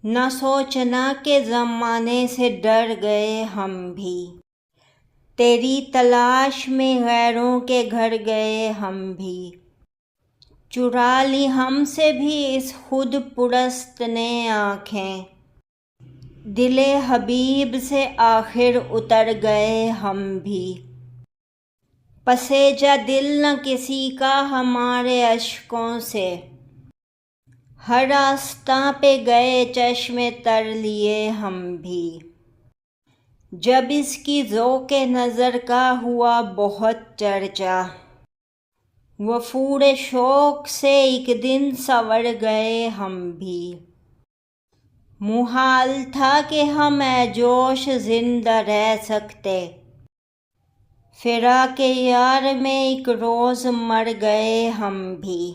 نہ سوچنا کہ زمانے سے ڈر گئے ہم بھی، تیری تلاش میں غیروں کے گھر گئے ہم بھی، چرا لی ہم سے بھی اس خود پرست نے آنکھیں، دل حبیب سے آخر اتر گئے ہم بھی، پسے جا دل نہ کسی کا ہمارے اشکوں سے، ہر آستاں پہ گئے چشم تر لیے ہم بھی، جب اس کی ذوق نظر کا ہوا بہت چرچا، وفور شوق سے ایک دن سنور گئے ہم بھی، محال تھا کہ ہم اے جوش زندہ رہ سکتے، فراق یار میں ایک روز مر گئے ہم بھی۔